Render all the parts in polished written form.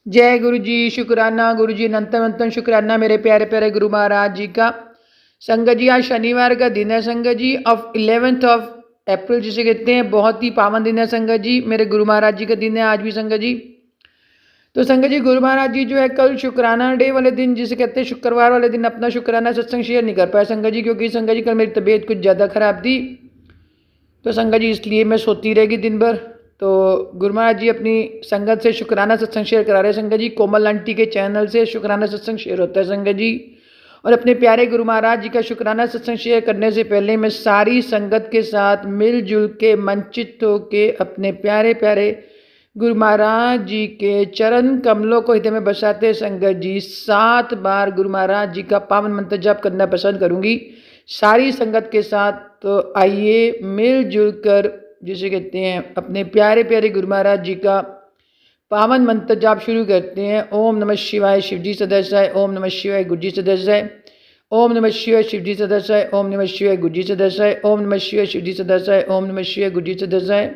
जय गुरु जी। शुक्राना गुरु जी, अनंतम अनंतम शुक्राना मेरे प्यारे प्यारे गुरु महाराज जी का। संगत जी, आज शनिवार का दिन है संगत जी, ऑफ 11th ऑफ अप्रैल जिसे कहते हैं। बहुत ही पावन दिन है संगत जी, मेरे गुरु महाराज जी का दिन है आज भी संगत जी। तो संगत जी, गुरु महाराज जी जो है कल शुक्राना डे वाले दिन जिसे कहते हैं, शुक्रवार वाले दिन अपना शुक्राना सत्संग शेयर नहीं कर पाया संगत जी, क्योंकि संगत जी कल मेरी तबीयत कुछ ज़्यादा खराब थी। तो संगत जी इसलिए मैं सोती रहेगी दिन भर। तो गुरु महाराज जी अपनी संगत से शुक्राना सत्संग शेयर करा रहे हैं संगत जी। कोमल आंटी के चैनल से शुक्राना सत्संग शेयर होता है संगत जी। और अपने प्यारे गुरु महाराज जी का शुक्राना सत्संग शेयर करने से पहले मैं सारी संगत के साथ मिलजुल के मंचित होके अपने प्यारे प्यारे गुरु महाराज जी के चरण कमलों को हृदय में बसाते संगत जी 7 बार गुरु महाराज जी का पावन मंत्र जाप करना पसंद करूंगी सारी संगत के साथ। तो आइए मिलजुल कर जिसे कहते हैं अपने प्यारे प्यारे गुरु महाराज जी का पावन मंत्र जाप शुरू करते हैं। ओम नमः शिवाय शिवजी सदस्याय, ओम नमः शिवाय गुरुजी सदस्याय, ओम नमः शिवाय शिवजी सदस्याय, ओम नमः शिवाय गुरुजी सदस्याय, ओम नमः शिवाय शिवजी सदस्याय, ओम नमः शिवाय गुरुजी सदस्याय,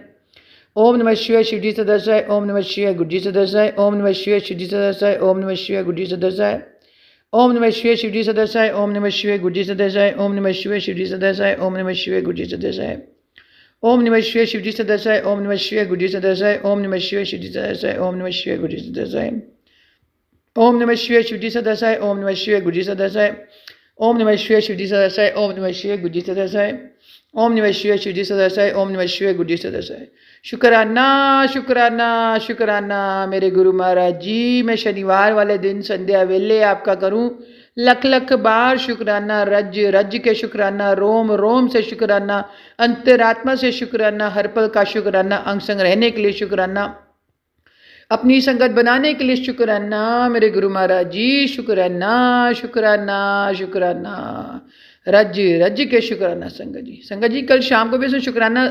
ओम नमः शिवाय शिवजी सदस्याय, ओम नमः शिवाय गुरुजी सदस्याय, ओम नमः शिवाय शिवजी सदस्याय, ओम नमः शिवाय गुरुजी सदस्याय, ओम नमः शिवाय शिवजी सदस्याय, ओम नमः शिवाय गुरुजी सदस्याय, ओम नमः शिवाय शिवजी सदस्याय, ओम नमः शिवाय गुरुजी सदस्याय, ओम नमः शिवाय शिवजी सदस्याय, ओम नमः शिवाय गुरुजी सदस्याय, ओम नमः शिवाय शिवजी सदस्याय, ओम नमः शिवाय गुरुजी सदस्याय, ओम नमः शिवाय शिवजी सदस्याय, ओम नमः शिवाय गुरुजी सदस्याय, ओम नमः शिवाय शिवजी सदस्याय, ओम नमः शिवाय गुरुजी सदस्याय, ओम नमः शिवाय शिवजी सदस्याय, ओम नमः शिवाय गुरुजी सदस्याय। शुक्राना शुक्राना शुक्राना मेरे गुरु महाराज जी। मैं शनिवार वाले दिन संध्या वेले आपका करूं लख लख बार शुक्राना, रज रज के शुक्राना, रोम रोम से शुक्राना, अंतरात्मा से शुक्राना, हर पल का शुक्राना, अंग संग रहने के लिए शुक्राना, अपनी संगत बनाने के लिए शुक्राना मेरे गुरु महाराज जी। शुक्राना शुक्राना शुक्राना, रज रज के शुक्राना संगत जी। संगत जी कल शाम को भी इसमें शुक्राना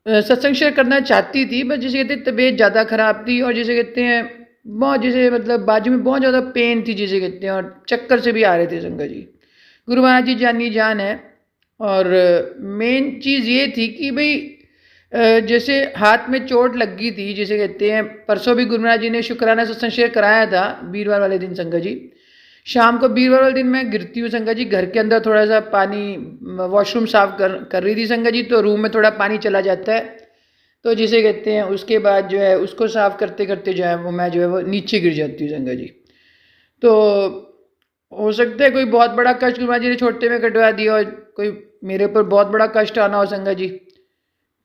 सत्संग शेयर करना चाहती थी, बस जिसे कहते हैं तबीयत ज़्यादा ख़राब थी और जिसे कहते हैं बहुत जिसे मतलब बाजू में बहुत ज़्यादा पेन थी जिसे कहते हैं, और चक्कर से भी आ रहे थे संगत जी। गुरु महाराज जी जानी जान है। और मेन चीज़ ये थी कि भाई जैसे हाथ में चोट लग गई थी जिसे कहते हैं, परसों भी गुरु महाराज जी ने शुक्राना सत्संग शेयर कराया था वीरवार वाले दिन संगत जी। शाम को वीरवार वाले दिन मैं गिरती हूँ संगत जी, घर के अंदर थोड़ा सा पानी, वॉशरूम साफ कर रही थी संगत जी, तो रूम में थोड़ा पानी चला जाता है, तो जिसे कहते हैं उसके बाद जो है उसको साफ करते करते जो है वो मैं जो है वो नीचे गिर जाती हूँ संगत जी। तो हो सकता है कोई बहुत बड़ा कष्ट गुरु महाराज जी ने छोटे में कटवा दिया और कोई मेरे ऊपर बहुत बड़ा कष्ट आना हो संगत जी,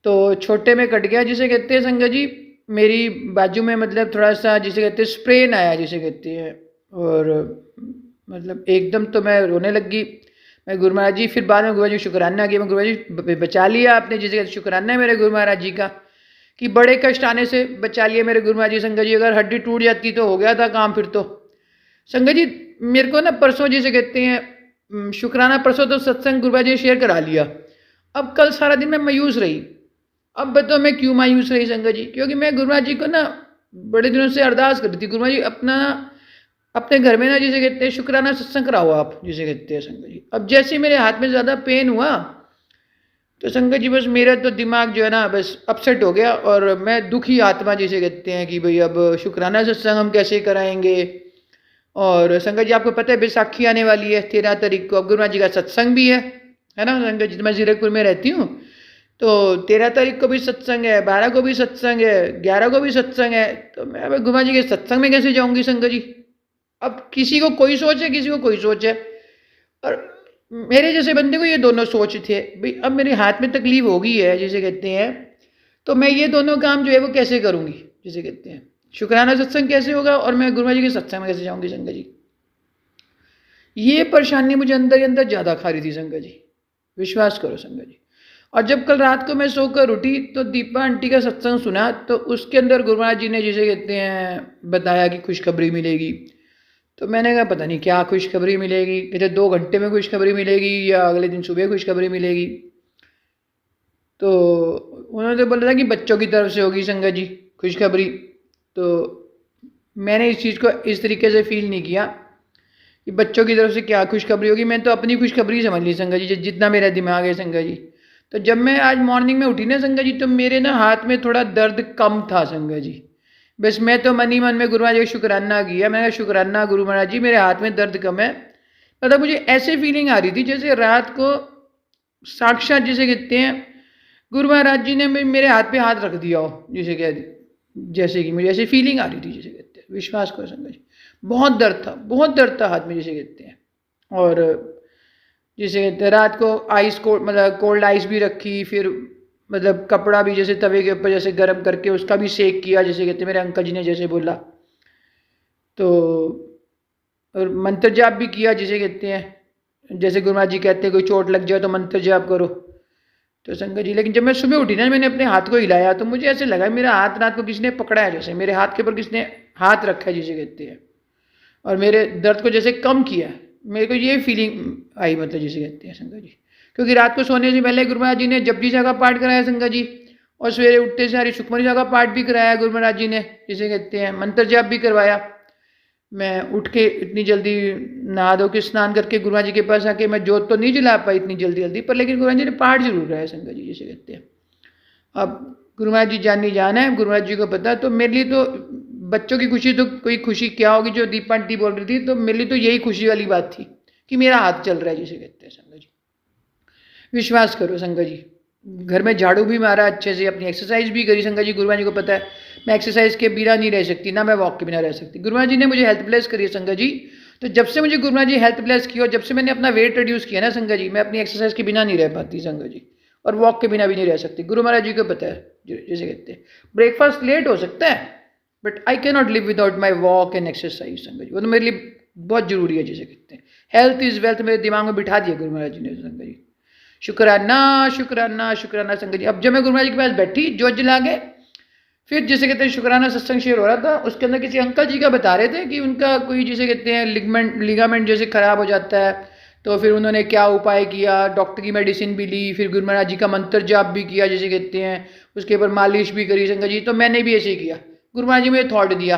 तो छोटे में कट गया जिसे कहते हैं संगत जी। मेरी बाजू में मतलब थोड़ा सा जिसे कहते हैं स्प्रेन आया जिसे कहते हैं, और मतलब एकदम तो मैं रोने लग गई। मैं गुरु महाराज जी, फिर बाद में गुरु महाराज जी शुक्राना किया, मैं गुरु महाराज जी बचा लिया आपने, जिसे कहते शुक्राना है मेरे गुरु महाराज जी का कि बड़े कष्ट आने से बचा लिया मेरे गुरु महाराज जी संगत जी। अगर हड्डी टूट जाती तो हो गया था काम फिर तो संगत जी। मेरे को ना परसों जिसे कहते हैं शुक्राना, परसों तो सत्संग गुरु महाराज जी ने शेयर करा लिया, अब कल सारा दिन मैं मायूस रही। अब बताओ मैं क्यों मायूस रही संगत जी, क्योंकि मैं गुरु महाराज जी को ना बड़े दिनों से अरदास करती थी, गुरु महाराज जी अपने घर में ना जिसे कहते हैं शुक्राना सत्संग कराओ आप जिसे कहते हैं संगत जी। अब जैसे मेरे हाथ में ज़्यादा पेन हुआ तो संगत जी बस मेरा तो दिमाग जो है ना बस अपसेट हो गया, और मैं दुखी आत्मा जिसे कहते हैं कि भाई अब शुक्राना सत्संग हम कैसे कराएंगे। और संगत जी आपको पता है बैसाखी आने वाली है 13 तारीख को, अब गुरु महाराज जी का सत्संग भी है ना संगत जी। मैं जीरकपुर में रहती हूँ, तो 13 तारीख को भी सत्संग है, 12 को भी सत्संग है, 11 को भी सत्संग है, तो मैं अब गुरु महाराज जी के सत्संग में कैसे जाऊँगी संगत जी। अब किसी को कोई सोच है, किसी को कोई सोच है, और मेरे जैसे बंदे को ये दोनों सोच थे भाई अब मेरे हाथ में तकलीफ हो गई है जिसे कहते हैं, तो मैं ये दोनों काम जो है वो कैसे करूँगी जिसे कहते हैं, शुक्राना सत्संग कैसे होगा और मैं गुरु महाराज जी के सत्संग में कैसे जाऊँगी संगत जी। ये परेशानी मुझे अंदर ही अंदर ज़्यादा खा रही थी संगत जी, विश्वास करो संगत जी। और जब कल रात को मैं सोकर उठी तो दीपा आंटी का सत्संग सुना, तो उसके अंदर गुरु महाराज जी ने जिसे कहते हैं बताया कि खुशखबरी मिलेगी। तो मैंने कहा पता नहीं क्या खुशखबरी मिलेगी, कहते 2 घंटे में खुशखबरी मिलेगी या अगले दिन सुबह खुशखबरी मिलेगी। तो उन्होंने तो बोला था कि बच्चों की तरफ से होगी संगत जी खुशखबरी, तो मैंने इस चीज़ को इस तरीके से फील नहीं किया कि बच्चों की तरफ से क्या खुशखबरी होगी, मैं तो अपनी खुशखबरी समझ ली संगत जी जितना मेरा दिमाग है संगत जी। तो जब मैं आज मॉर्निंग में उठी ना संगत जी, तो मेरे ना हाथ में थोड़ा दर्द कम था संगत जी, बस मैं तो मन ही मन में गुरु महाराज का शुक्राना किया। मैंने कहा शुक्राना गुरु महाराज जी, मेरे हाथ में दर्द कम है। मतलब मुझे ऐसे फीलिंग आ रही थी जैसे रात को साक्षात जिसे कहते हैं गुरु महाराज जी ने मेरे हाथ पे हाथ रख दिया हो, जिसे कह जैसे कि मुझे ऐसी फीलिंग आ रही थी जिसे कहते हैं। विश्वास करो संगत जी, बहुत दर्द था हाथ में जिसे कहते हैं। और जिसे कहते हैं रात को आइस को मतलब कोल्ड आइस भी रखी, फिर मतलब कपड़ा भी जैसे तवे के ऊपर जैसे गर्म करके उसका भी सेक किया, जैसे कहते हैं मेरे अंकल जी ने जैसे बोला। तो और मंत्र जाप भी किया, जिसे कहते हैं जैसे गुरु महाराज जी कहते हैं कोई चोट लग जाए तो मंत्र जाप करो। तो संगत जी लेकिन जब मैं सुबह उठी ना, मैंने अपने हाथ को हिलाया तो मुझे ऐसे लगा मेरा हाथ रात को किसने पकड़ा है, जैसे मेरे हाथ के ऊपर किसने हाथ रखा है जिसे कहते हैं, और मेरे दर्द को जैसे कम किया। मेरे को ये फीलिंग आई, मतलब जिसे कहते हैं संगत जी। क्योंकि रात को सोने से पहले गुरु महाराज जी ने जपजी साहब का पाठ कराया संगत जी, और सवेरे उठते सारी सुखमनी साहब का पाठ भी कराया गुरु महाराज जी ने, जिसे कहते हैं मंत्र जाप भी करवाया। मैं उठ के इतनी जल्दी नहा धो के स्नान करके गुरु महाराज जी के पास आके मैं जोत तो नहीं जला पाई इतनी जल्दी पर, लेकिन गुरु महाराज जी ने पाठ जरूर कराया संगत जी, जिसे कहते हैं। अब गुरु महाराज जी जान नहीं जाना है, गुरु महाराज जी को पता। तो मेरे लिए तो बच्चों की खुशी तो कोई खुशी क्या होगी, जो दीपा आंटी बोल रही थी, तो मेरे लिए तो यही खुशी वाली बात थी कि मेरा हाथ चल रहा है, जिसे कहते हैं संगत जी। विश्वास करो संगत जी, घर में झाड़ू भी मारा अच्छे से, अपनी एक्सरसाइज भी करी संगत जी। गुरु महाराज जी को पता है मैं एक्सरसाइज के बिना नहीं रह सकती, ना मैं वॉक के बिना रह सकती। गुरु महाराज जी ने मुझे हेल्थ ब्लेस करी है संगत जी। तो जब से मुझे गुरु महाराज जी हेल्थ ब्लेस की और जब से मैंने अपना वेट रिड्यूस किया ना संगत जी, मैं अपनी एक्सरसाइज के बिना नहीं रह पाती संगत जी, और वॉक के बिना भी नहीं रह सकती। गुरु महाराज जी को पता है, जैसे कहते हैं ब्रेकफास्ट लेट हो सकता है but I can not live without my walk and exercise संगत जी। वो तो मेरे लिए बहुत जरूरी है, जिसे कहते हैं हेल्थ इज वेल्थ, मेरे दिमाग में बिठा दिया गुरु महाराज जी ने संगत जी। शुक्राना शुक्राना शुक्राना संगत जी। अब जब मैं गुरु महाराज जी के पास बैठी जोत जला के, फिर जिसे कहते हैं शुक्राना सत्संग शेयर हो रहा था, उसके अंदर किसी अंकल जी का बता रहे थे कि उनका कोई जिसे कहते हैं लिगामेंट जैसे खराब हो जाता है, तो फिर उन्होंने क्या उपाय किया, डॉक्टर की मेडिसिन भी ली, फिर गुरु महाराज जी का मंत्र जाप भी किया, जिसे कहते हैं उसके ऊपर मालिश भी करी संगत जी। तो मैंने भी ऐसे ही किया। गुरु महाराज जी मुझे थॉट दिया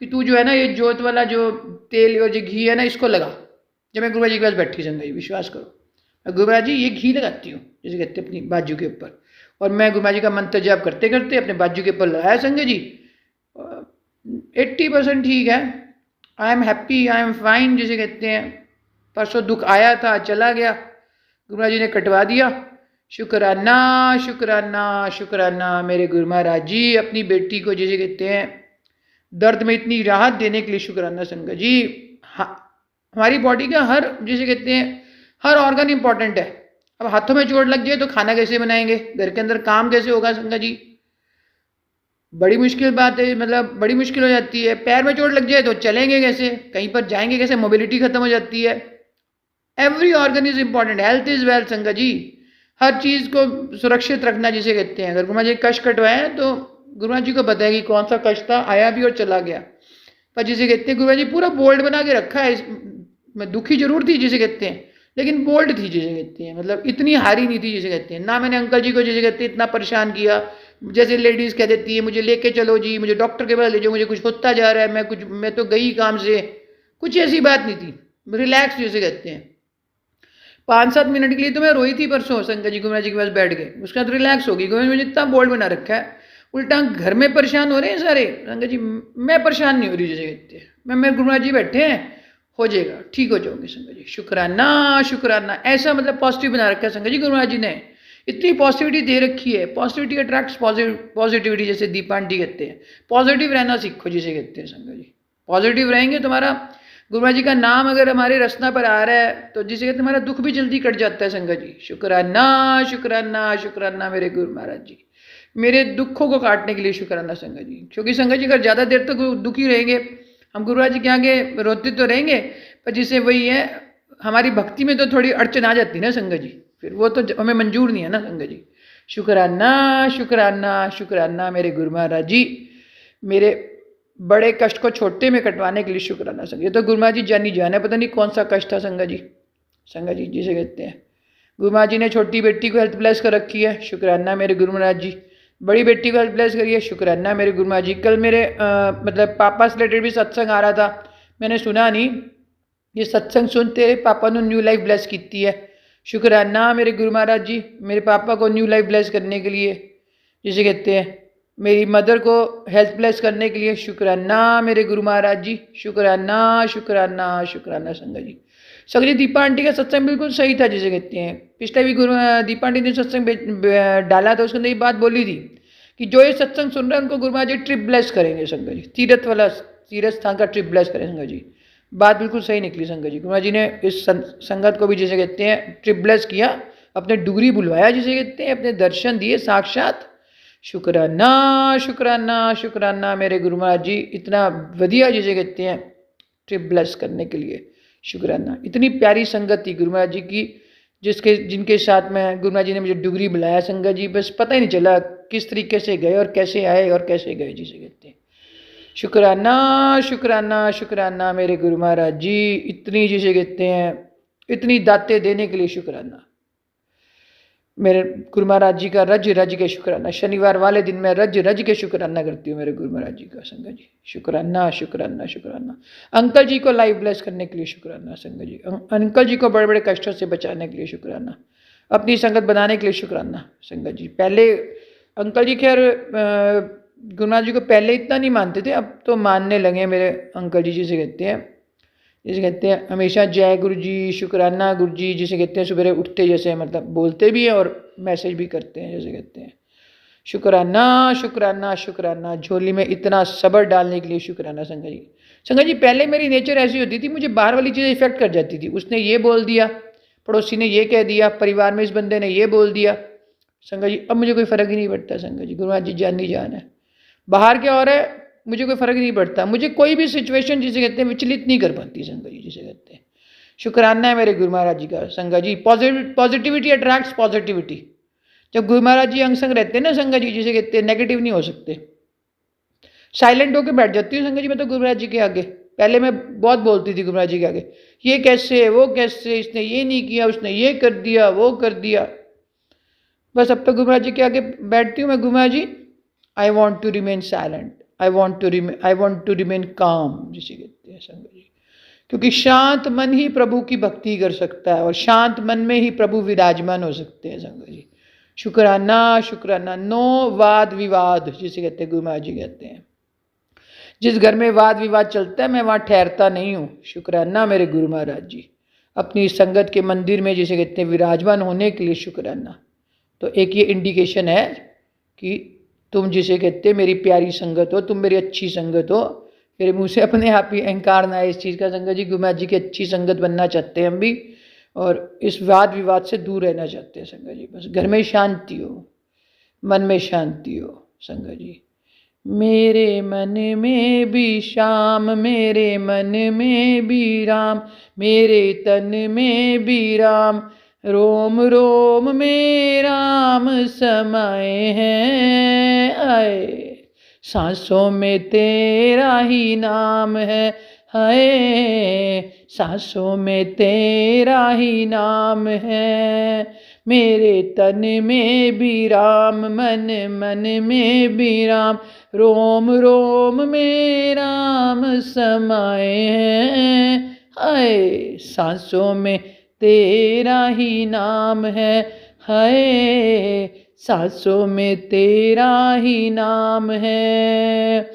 कि तू जो है ना ये जोत वाला जो तेल और जो घी है ना इसको लगा। जब मैं गुरु महाराज जी के पास बैठी संगत जी, विश्वास करो मैं गुरु महाराज जी ये घी लगाती हूँ, जैसे कहते हैं अपनी बाजू के ऊपर, और मैं गुरु महाराज जी का मंत्र जाप करते करते अपने बाजू के ऊपर लगाया संगत जी। 80% ठीक है, I am happy, I am fine, जिसे कहते हैं। परसों दुख आया था चला गया, गुरु महाराज जी ने कटवा दिया। शुक्राना शुक्राना शुक्राना मेरे गुरु महाराज जी, अपनी बेटी को जिसे कहते हैं दर्द में इतनी राहत देने के लिए शुक्राना संगत जी। हमारी बॉडी का हर जिसे कहते हैं हर ऑर्गन इंपॉर्टेंट है। अब हाथों में चोट लग जाए तो खाना कैसे बनाएंगे, घर के अंदर काम कैसे होगा संगत जी, बड़ी मुश्किल बात है, मतलब बड़ी मुश्किल हो जाती है। पैर में चोट लग जाए तो चलेंगे कैसे, कहीं पर जाएंगे कैसे, मोबिलिटी खत्म हो जाती है। Every organ is important, health is wealth संगत जी। हर चीज़ को सुरक्षित रखना जिसे कहते हैं। अगर गुरु महाराज जी कष्ट कटवाए तो गुरु महाराज जी को पता है कि कौन सा कष्ट था, आया भी और चला गया। पर जिसे कहते हैं गुरु महाराज जी पूरा बोल्ड बना के रखा है। मैं दुखी जरूर थी जिसे कहते हैं, लेकिन बोल्ड थी जिसे कहते हैं, मतलब इतनी हारी नहीं थी जिसे कहते हैं। ना मैंने अंकल जी को जिसे कहते हैं इतना परेशान किया, जैसे लेडीज़ कह देती है मुझे लेके चलो जी, मुझे डॉक्टर के पास ले जाओ, मुझे कुछ होता जा रहा है, मैं तो गई काम से, कुछ ऐसी बात नहीं थी। रिलैक्स जिसे कहते हैं। 5-7 मिनट के लिए तो मैं रोई थी परसों संगत जी, गुरु महाराज जी के पास बैठ गए, उसके बाद रिलैक्स होगी। गुरु महाराज मुझे इतना बोल्ड बना रखा है, उल्टा घर में परेशान हो रहे हैं सारे संगत जी, मैं परेशान नहीं हो रही जिसे कहते हैं। मैं गुरु महाराज जी बैठे हैं, हो जाएगा, ठीक हो जाओगे संगत जी। शुक्राना शुक्राना, ऐसा मतलब पॉजिटिव बना रखा है संगत जी गुरु महाराज जी ने, इतनी पॉजिटिविटी दे रखी है। पॉजिटिविटी अट्रैक्ट्स पॉजिटिविटी, जैसे दीपा आंटी कहते हैं। पॉजिटिव रहना सीखो जिसे कहते हैं संगत जी। पॉजिटिव रहेंगे तुम्हारा गुरु महाराज जी का नाम अगर हमारे रसना पर आ रहा है तो जिसे कहते हैं हमारा दुख भी जल्दी कट जाता है संगत जी। शुक्राना शुक्राना शुक्राना मेरे गुरु महाराज जी, मेरे दुखों को काटने के लिए शुक्राना संगत जी। क्योंकि संगत जी अगर ज़्यादा देर तक दुखी रहेंगे, हम गुरु महाराज जी के आगे रोते तो रहेंगे, पर जिसे वही है हमारी भक्ति में तो थोड़ी अड़चन आ जाती है ना संगत जी, फिर वो तो हमें मंजूर नहीं है ना संगत जी। शुक्राना शुक्राना शुक्राना मेरे गुरु महाराज जी, मेरे बड़े कष्ट को छोटे में कटवाने के लिए शुक्राना संगत। ये तो गुरु महाराज जी जानी जाने, पता नहीं कौन सा कष्ट था संगत जी। संगत जी जिसे कहते हैं गुरु महाराज जी ने छोटी बेटी को हेल्थ ब्लेस कर रखी है, शुक्राना मेरे गुरु महाराज जी। बड़ी बेटी को हेल्थ ब्लेस करी है, शुक्राना मेरे गुरु महाराज जी। कल मेरे मतलब पापा से रिलेटेड भी सत्संग आ रहा था, मैंने सुना नहीं, ये सत्संग सुनते पापा ने न्यू लाइफ ब्लेस की है। शुक्राना मेरे गुरु महाराज जी, मेरे पापा को न्यू लाइफ ब्लेस करने के लिए जिसे कहते हैं मेरी मदर को हेल्थ ब्लेस करने के लिए शुक्राना मेरे गुरु महाराज जी, शुक्राना शुक्राना शुक्राना संगत जी। संगत जी, दीपा आंटी का सत्संग बिल्कुल सही था जिसे कहते हैं। पिछले भी दीपा आंटी ने सत्संग डाला था, उसके अंदर ये बात बोली थी कि जो ये सत्संग सुन रहे हैं उनको गुरु महाराज जी ट्रिप ब्लेस करेंगे संगत जी, तीर्थ स्थान का ट्रिप ब्लेस करें संगत जी। बात बिल्कुल सही निकली संगत जी। गुरु महाराज जी ने इस संगत को भी जिसे कहते हैं ट्रिप ब्लेस किया, अपने डुगरी बुलवाया जिसे कहते हैं, अपने दर्शन दिए साक्षात। शुक्राना शुक्राना शुक्राना मेरे गुरु महाराज जी, इतना वधिया जिसे कहते हैं ट्रिप ब्लेस करने के लिए शुक्राना। इतनी प्यारी संगत थी गुरु महाराज जी की, जिनके साथ में गुरु महाराज जी ने मुझे डुगरी बुलाया संगत जी, बस पता ही नहीं चला किस तरीके से गए और कैसे आए और कैसे गए जिसे कहते हैं। शुक्राना शुक्राना शुक्राना मेरे गुरु महाराज जी, इतनी जिसे कहते हैं इतनी दातें देने के लिए शुक्राना। मेरे गुरु महाराज जी का रज रज के शुक्राना। शनिवार वाले दिन मैं रज रज के शुक्राना करती हूँ मेरे गुरु महाराज जी का संगत जी। शुक्राना शुक्राना शुक्राना। अंकल जी को लाइव ब्लेस करने के लिए शुक्राना संगत जी। अंकल जी को बड़े बड़े कष्टों से बचाने के लिए शुक्राना। अपनी संगत बनाने के लिए शुक्राना संगत जी। पहले अंकल जी खैर गुरु महाराज जी को पहले इतना नहीं मानते थे, अब तो मानने लगे मेरे अंकल जी जिसे कहते हैं। जिसे कहते हैं हमेशा जय गुरु जी, शुक्राना गुरु जी जिसे कहते हैं। सुबह उठते जैसे मतलब बोलते भी हैं और मैसेज भी करते हैं जैसे कहते हैं। शुक्राना शुक्राना शुक्राना। झोली में इतना सब्र डालने के लिए शुक्राना संगत जी। संगत जी, पहले मेरी नेचर ऐसी होती थी, मुझे बाहर वाली चीज़ें इफेक्ट कर जाती थी। उसने ये बोल दिया, पड़ोसी ने ये कह दिया, परिवार में इस बंदे ने ये बोल दिया संगत जी। अब मुझे कोई फ़र्क ही नहीं पड़ता संगत जी। गुरु महाराज जी जान जान है, बाहर क्या हो रहा है मुझे कोई फ़र्क नहीं पड़ता। मुझे कोई भी सिचुएशन जिसे कहते हैं विचलित नहीं कर पाती संगत जी जिसे कहते हैं। शुक्राना है मेरे गुरु महाराज जी का संगत जी। Positivity attracts positivity. जब गुरु महाराज जी अंग संग रहते हैं ना संगत जी जिसे कहते हैं, नेगेटिव नहीं हो सकते। साइलेंट होकर बैठ जाती हूँ संगत जी मैं तो गुरु महाराज जी के आगे। पहले मैं बहुत बोलती थी गुरु महाराज जी के आगे, ये कैसे वो कैसे, इसने ये नहीं किया, उसने ये कर दिया वो कर दिया। बस अब तो गुरु महाराज जी के आगे बैठती हूँ मैं। Guru Maharaj ji, I want to remain silent, I want to remain calm जिसे कहते हैं संगत जी। क्योंकि शांत मन ही प्रभु की भक्ति कर सकता है और शांत मन में ही प्रभु विराजमान हो सकते हैं संगत जी। शुक्राना शुक्राना। नो वाद विवाद जिसे कहते हैं, गुरु महाराज जी कहते हैं जिस घर में वाद विवाद चलता है मैं वहाँ ठहरता नहीं हूँ। शुक्राना मेरे गुरु महाराज जी। अपनी संगत के मंदिर में जिसे कहते हैं विराजमान होने के लिए शुक्राना। तो एक ये इंडिकेशन है कि तुम जिसे कहते मेरी प्यारी संगत हो, तुम मेरी अच्छी संगत हो। मेरे मुंह से अपने आप ही अहंकार ना है इस चीज़ का संगत जी। गुरु महाराज जी की अच्छी संगत बनना चाहते हैं हम भी, और इस वाद विवाद से दूर रहना चाहते हैं संगत जी। बस घर में शांति हो, मन में शांति हो संगत जी। मेरे मन में भी श्याम, मेरे मन में भी राम, मेरे तन में भी राम, रोम रोम में राम समाए हैं। आए सांसों में तेरा ही नाम है, हाय सांसों में तेरा ही नाम है। मेरे तन में भी राम, मन मन में भी राम, रोम रोम में राम समाए हैं। हाय सांसों में तेरा ही नाम है, हाय सांसों में तेरा ही नाम है।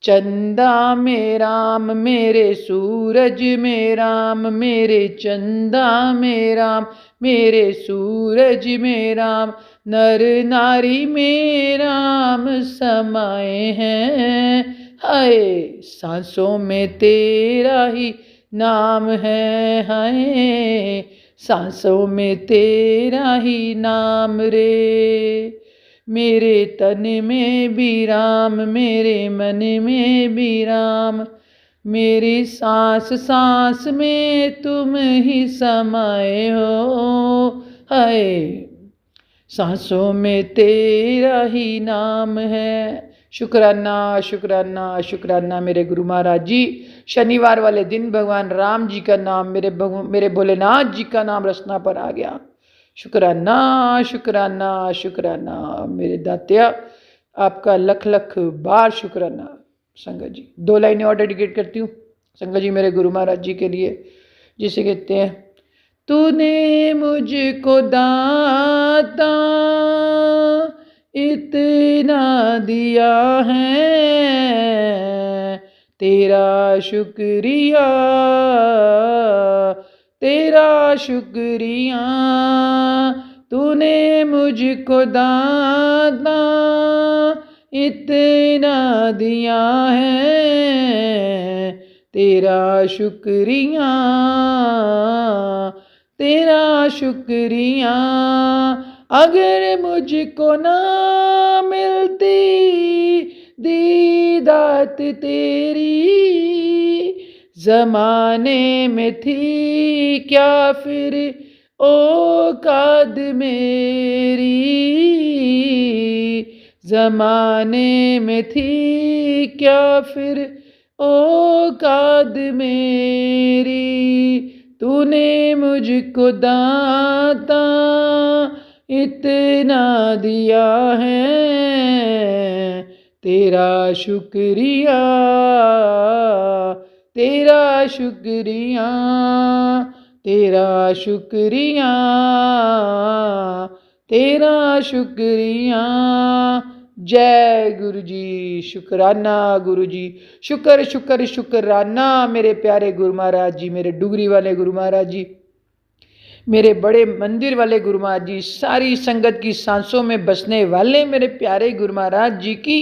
चंदा में राम, मेरे सूरज में राम, मेरे चंदा में राम, मेरे सूरज में राम, नर नारी में राम समाए हैं। हाय सांसों में तेरा ही नाम है, हाय सांसों में तेरा ही नाम रे। मेरे तन में भी राम, मेरे मन में भी राम, मेरी सांस सांस में तुम ही समाए हो। हाय सांसों में तेरा ही नाम है। शुक्राना शुक्राना शुक्राना मेरे गुरु महाराज जी। शनिवार वाले दिन भगवान राम जी का नाम, मेरे भोलेनाथ जी का नाम रसना पर आ गया। शुक्राना शुक्राना शुक्राना मेरे दातिया, आपका लख लख बार शुक्राना संगत जी। 2 लाइनें और डेडिकेट करती हूँ संगत जी मेरे गुरु महाराज जी के लिए, जिसे कहते हैं, तूने मुझको दाता इतना दिया है तेरा शुक्रिया, तेरा शुक्रिया, तूने मुझको दाता इतना दिया है तेरा शुक्रिया, तेरा शुक्रिया। अगर मुझको ना मिलती दीदात तेरी, ज़माने में थी क्या फिर औकात मेरी, ज़माने में थी क्या फिर औकात मेरी, तूने मुझको दाता इतना दिया है तेरा शुक्रिया, तेरा शुक्रिया, तेरा शुक्रिया, तेरा शुक्रिया। जय गुरु जी, शुकराना गुरु जी, शुक्र शुक्र शुकराना मेरे प्यारे गुरु महाराज जी, मेरे डुगरी वाले गुरु महाराज जी, मेरे बड़े मंदिर वाले गुरु महाराज जी, सारी संगत की सांसों में बसने वाले मेरे प्यारे गुरु महाराज जी की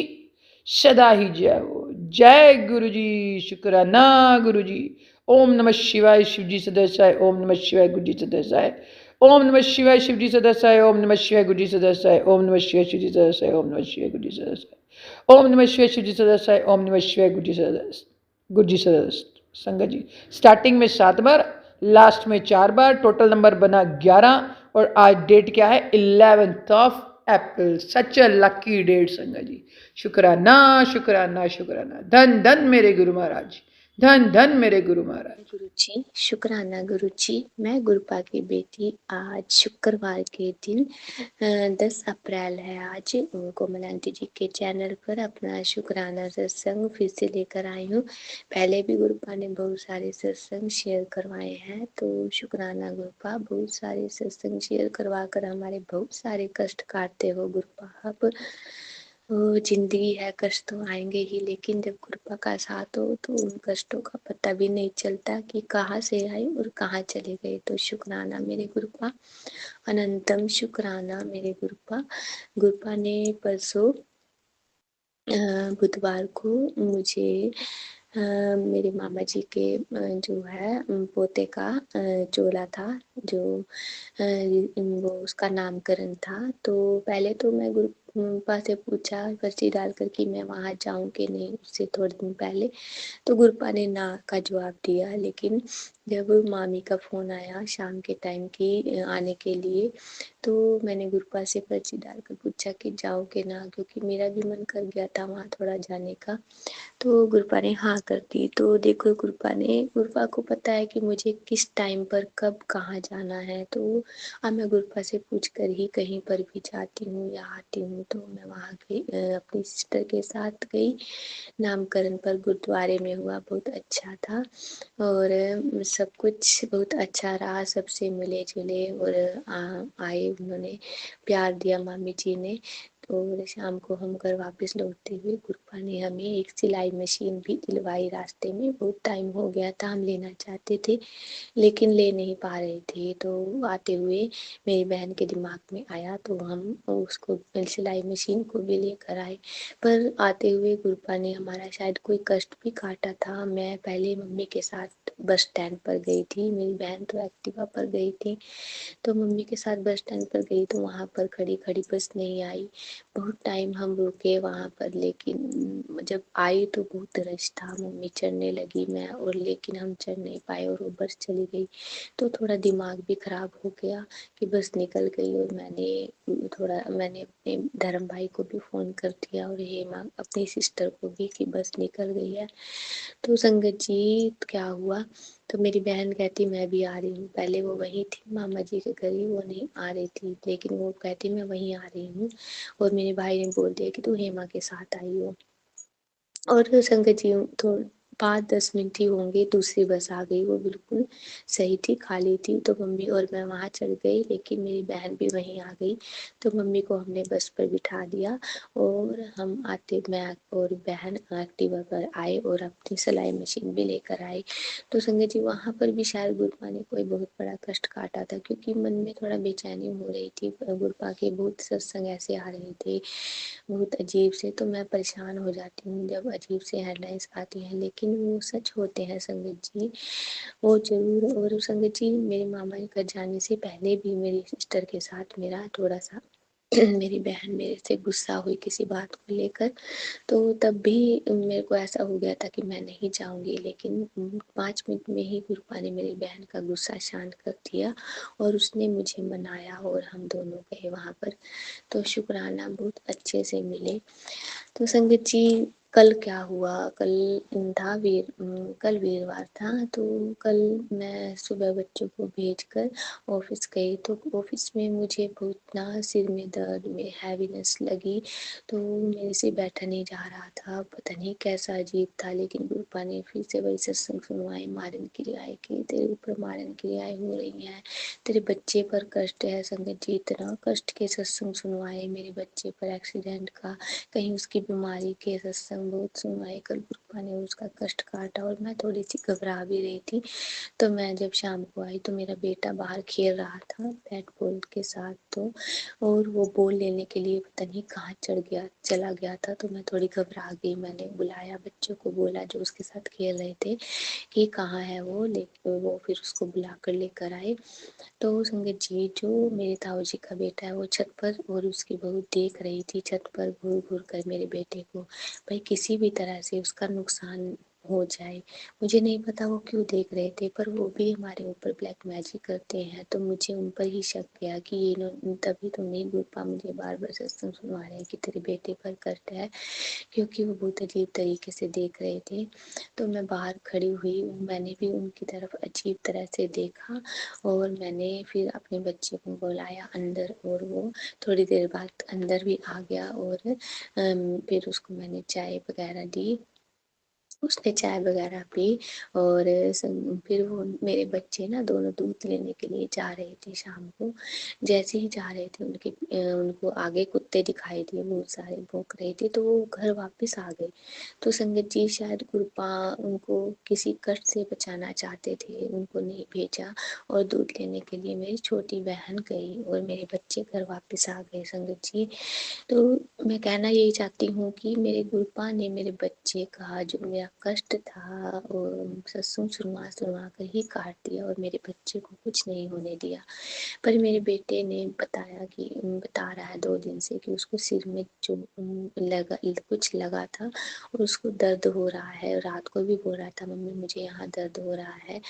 सदा ही जय हो। जय गुरु जी, शुक्राना गुरु जी। ओम नमः शिवाय, शिव जी सदस्याय। ओम नमः शिवाय, गुरु जी सदस्याय। ओम नमः शिवाय, शिव जी सदस्याय। ओम नमः शिवाय, गुरु जी सदस्याय। ओम नमः शिवाय, शिव जी सदस्याय। ओम नमः शिवाय, गुरु जी सदस्याय। ओम नमः शिवाय, शिव जी सदस्याय। ओम नमः शिवाय, गुरु जी सदस्य, गुरु जी सदस्य। संगत जी, स्टार्टिंग में 7 बार, लास्ट में 4 बार, टोटल नंबर बना 11। और आज डेट क्या है? 11th of April. Such a lucky date sangat ji. शुक्राना शुक्राना शुक्राना। धन धन मेरे गुरु महाराज, धन धन मेरे गुरु महाराज। गुरु जी, शुक्राना गुरु जी। मैं गुरुपा की बेटी, आज शुक्रवार के दिन 10 अप्रैल है आज, कोमल आंटी जी के चैनल पर अपना शुक्राना सत्संग फिर से लेकर आई हूँ। पहले भी गुरुपा ने बहुत सारे सत्संग शेयर करवाए हैं, तो शुक्राना गुरुपा, बहुत सारे सत्संग शेयर करवा कर हमारे बहुत सारे कष्ट काटते हो गुरुपा। अब जिंदगी है, कष्ट तो आएंगे ही, लेकिन जब कृपा का साथ हो तो उन कष्टों का पता भी नहीं चलता कि कहाँ से आए और कहाँ चले गए। तो शुक्राना मेरे गुरुपा, अनंतम शुक्राना मेरे गुरुपा। गुरुपा ने परसों बुधवार को मुझे मेरे मामा जी के जो है पोते का चोला था, जो वो उसका नामकरण था। तो पहले तो मैं गुरुपा से पूछा पर्ची डालकर कि मैं वहाँ जाऊँ कि नहीं, उससे थोड़े दिन पहले। तो गुरुपा ने ना का जवाब दिया, लेकिन जब मामी का फ़ोन आया शाम के टाइम की आने के लिए, तो मैंने गुरुपा से पर्ची डालकर पूछा कि जाओ कि ना, क्योंकि मेरा भी मन कर गया था वहाँ थोड़ा जाने का। तो गुरुपा ने हाँ कर दी। तो देखो गुरुपा को पता है कि मुझे किस टाइम पर कब कहाँ जाना है, तो अब मैं गुरुपा से पूछ कर ही कहीं पर भी जाती हूँ या आती हूँ। तो मैं वहाँ गई, अपनी सिस्टर के साथ गई। नामकरण पर गुरुद्वारे में हुआ, बहुत अच्छा था और सब कुछ बहुत अच्छा रहा। सबसे मिले जुले और आए, उन्होंने प्यार दिया मामी जी ने। और शाम को हम घर वापस लौटते हुए गुरुपा ने हमें एक सिलाई मशीन भी दिलवाई रास्ते में। बहुत टाइम हो गया था, हम लेना चाहते थे लेकिन ले नहीं पा रहे थे। तो आते हुए मेरी बहन के दिमाग में आया, तो हम उसको सिलाई मशीन को भी लेकर आए। पर आते हुए गुरुपा ने हमारा शायद कोई कष्ट भी काटा था। मैं पहले मम्मी के साथ बस स्टैंड पर गई थी, मेरी बहन तो एक्टिवा पर गई थी। तो मम्मी के साथ बस स्टैंड पर गई, तो वहाँ पर खड़ी खड़ी बस नहीं आई। बहुत टाइम हम रुके वहाँ पर, लेकिन जब आई तो बहुत रश था। मम्मी चढ़ने लगी, मैं और, लेकिन हम चढ़ नहीं पाए और वो बस चली गई। तो थोड़ा दिमाग भी खराब हो गया कि बस निकल गई। और मैंने अपने धर्म भाई को भी फ़ोन कर दिया और हेमा अपनी सिस्टर को भी कि बस निकल गई है। तो संगत जी क्या हुआ, तो मेरी बहन कहती मैं भी आ रही हूँ। पहले वो वहीं थी मामा जी के घर ही, वो नहीं आ रही थी, लेकिन वो कहती मैं वहीं आ रही हूँ। और मेरे भाई ने बोल दिया कि तू हेमा के साथ आई हो। और संगत जी तो 5-10 मिनट ही होंगे, दूसरी बस आ गई, वो बिल्कुल सही थी, खाली थी। तो मम्मी और मैं वहाँ चढ़ गई, लेकिन मेरी बहन भी वहीं आ गई। तो मम्मी को हमने बस पर बिठा दिया और हम आते मैं और बहन एक्टिवा पर आए और अपनी सिलाई मशीन भी लेकर आए। तो संगत जी वहाँ पर भी शायद गुरपा ने कोई बहुत बड़ा कष्ट काटा था, क्योंकि मन में थोड़ा बेचैनी हो रही थी। गुरपा के बहुत सत्संग ऐसे आ रहे थे, बहुत अजीब से। तो मैं परेशान हो जाती हूँ जब अजीब से हेडलाइंस आती हैं, लेकिन वो सच होते हैं संगत जी, वो ज़रूर। और संगत जी मेरे मामा के घर जाने से पहले भी मेरी सिस्टर के साथ मेरा थोड़ा-सा मेरी बहन मेरे से गुस्सा हुई किसी बात को लेकर, तो तब भी मेरे को ऐसा हो गया था कि मैं नहीं जाऊँगी, लेकिन 5 मिनट में ही गुरपा ने मेरी बहन का गुस्सा शांत कर दिया और उसने मुझे मनाया और हम दोनों गए वहाँ पर। तो शुक्राना बहुत अच्छे से मिले। तो संगत जी कल क्या हुआ, कल वीरवार था। तो कल मैं सुबह बच्चों को भेजकर ऑफिस गई। तो ऑफिस में मुझे बहुत ना सिर में दर्द में हैवीनेस लगी, तो मेरे से बैठा नहीं जा रहा था। पता नहीं कैसा अजीब था, लेकिन गुरपा ने फिर से वही सत्संग सुनवाए, मारन क्रियाएं की, तेरे ऊपर मारन क्रियाएं हो रही हैं, तेरे बच्चे पर कष्ट है। संगत जी इतना कष्ट के सत्संग सुनवाए मेरे बच्चे पर, एक्सीडेंट का, कहीं उसकी बीमारी के सत्संग बहुत सुनवाए। कल गुरपा ने उसका कष्ट काटा और मैं थोड़ी सी घबरा भी रही थी। तो मैं जब शाम को आई तो मेरा बेटा बाहर खेल रहा था बैट बॉल के साथ, तो और वो बॉल लेने के लिए पता नहीं कहाँ चला गया था। तो मैं थोड़ी घबरा गई, मैंने बुलाया, बच्चों को बोला जो उसके साथ खेल रहे थे कि कहाँ है वो, लेके वो फिर उसको बुला कर लेकर आए। तो संगत जी जो मेरे ताऊ जी का बेटा है वो छत पर और उसकी बहू देख रही थी छत पर घूर घूर कर मेरे बेटे को, भाई किसी भी तरह से उसका नुकसान हो जाए। मुझे नहीं पता वो क्यों देख रहे थे, पर वो भी हमारे ऊपर ब्लैक मैजिक करते हैं। तो मुझे उन पर ही शक गया कि ये तभी तो नहीं गुरपा मुझे बार बार सत्संग सुनवा रहे हैं कि तेरे बेटे पर कष्ट है, क्योंकि वो बहुत अजीब तरीके से देख रहे थे। तो मैं बाहर खड़ी हुई, मैंने भी उनकी तरफ अजीब तरह से देखा और मैंने फिर अपने बच्चे को बुलाया अंदर, और वो थोड़ी देर बाद अंदर भी आ गया और फिर उसको मैंने चाय वगैरह दी। उसने चाय वगैरह पी और फिर वो मेरे बच्चे ना दोनों दूध लेने के लिए जा रहे थे शाम को। जैसे ही जा रहे थे उनको आगे कुत्ते दिखाई दिए, बहुत सारे भौंक रहे थे, तो वो घर वापस आ गए। तो संगत जी शायद गुरपा उनको किसी कष्ट से बचाना चाहते थे, उनको नहीं भेजा और दूध लेने के लिए मेरी छोटी बहन गई और मेरे बच्चे घर वापस आ गए संगत जी। तो मैं कहना यही चाहती हूँ कि मेरे गुरपा ने मेरे बच्चे का जो मेरा कष्ट था वो सत्संग सुनवा सुनवा कर ही काट दिया और मेरे बच्चे को कुछ नहीं होने दिया। पर मेरे बेटे ने बता रहा है 2 दिन से कि उसको सिर में जो कुछ लगा था और उसको दर्द हो रहा है। रात को भी बोल रहा था मम्मी मुझे यहाँ दर्द हो रहा है।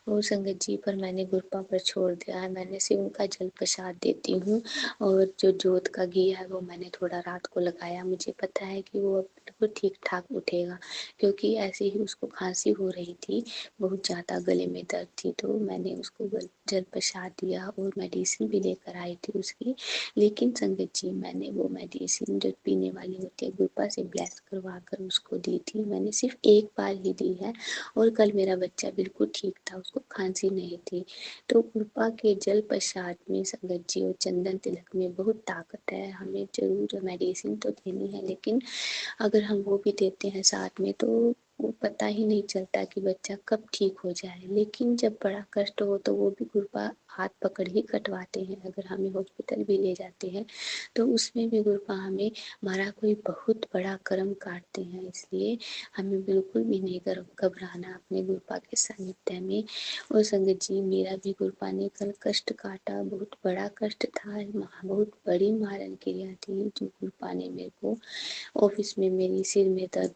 और संगत जी पर मैंने गुरपा पर छोड़ दिया है, मैंने सिर्फ उनका जल प्रसाद देती हूँ और जो जोत का घी है वो मैंने थोड़ा रात को लगाया। मुझे पता है कि वो अब बिल्कुल ठीक ठाक उठेगा, क्योंकि ऐसे ही उसको खांसी हो रही थी, बहुत ज़्यादा गले में दर्द थी। तो मैंने उसको जल प्रसाद दिया और मेडिसिन भी लेकर आई थी उसकी। लेकिन संगत जी मैंने वो मेडिसिन जो पीने वाली होती है गुरपा से ब्लेस करवा कर उसको दी थी, मैंने सिर्फ एक बार ही दी है। और कल मेरा बच्चा बिल्कुल ठीक था, उसको खांसी नहीं थी। तो गुरपा के जल प्रसाद में संगत जी और चंदन तिलक में बहुत ताकत है। हमें जरूर मेडिसिन तो देनी है, लेकिन अगर हम वो भी देते हैं साथ में तो वो पता ही नहीं चलता कि बच्चा कब ठीक हो जाए। लेकिन जब बड़ा कष्ट हो तो वो भी गुरपा हाथ पकड़ ही कटवाते हैं। अगर हमें हॉस्पिटल भी ले जाते हैं तो उसमें भी गुरपा हमें हमारा कोई बहुत बड़ा कर्म काटते हैं। इसलिए हमें बिल्कुल भी नहीं घबराना अपने गुरपा के सानिध्य में। और संगत जी मेरा भी गुरपा ने कल कष्ट काटा, बहुत बड़ा कष्ट था, बहुत बड़ी मारन क्रिया थी जो गुरपा ने मेरे को ऑफिस में मेरी सिर में दर्द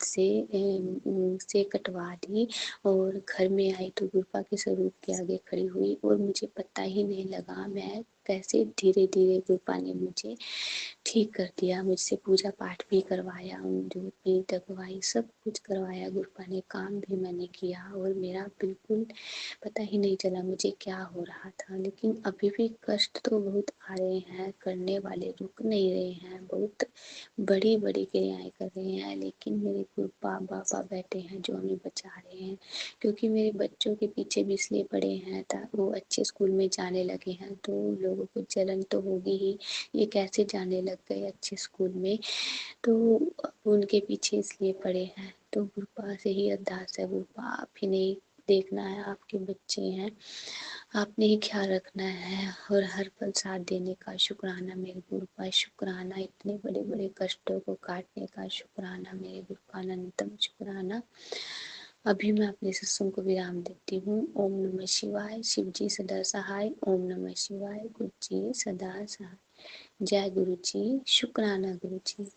से कटवा दी। और घर में आई तो गुरपा के स्वरूप के आगे खड़ी हुई और मुझे पता ही नहीं लगा मैं कैसे धीरे-धीरे गुरुपा ने मुझे ठीक कर दिया, मुझसे पूजा पाठ भी करवाया, जोत भी लगवाई, सब कुछ करवाया गुरुपा ने, काम भी मैंने किया और मेरा बिल्कुल पता ही नहीं चला मुझे क्या हो रहा था। लेकिन अभी भी कष्ट तो बहुत आ रहे हैं, करने वाले रुक नहीं रहे हैं, बहुत बड़ी-बड़ी क्रियाएँ कर रहे हैं, लेकिन मेरे गुरुपा बाबा बैठे हैं जो हमें बचा रहे हैं। क्योंकि मेरे बच्चों के पीछे भी इसलिए पड़े हैं वो अच्छे स्कूल में जाने लगे हैं, तो लोगों को जलन तो होगी ही, ये कैसे जाने लग गए अच्छे स्कूल में, तो अब उनके पीछे इसलिए पड़े हैं। तो गुरुपा से ही अरदास है, गुरुपा आप ही ने देखना है, आपके बच्चे हैं, आपने ही ख्याल रखना है और हर पल साथ देने का शुक्राना मेरे गुरुपा, शुक्राना इतने बड़े-बड़े कष्टों को काटने का शुक्राना मेरे गुरुपा, अनंतम शुक्राना। अभी मैं अपने सत्संग को विराम देती हूँ। ओम नमः शिवाय, शिव जी सदा सहाय, ओम नमः शिवाय, गुरु जी सदा सहाय। जय गुरु जी, शुक्राना गुरु जी।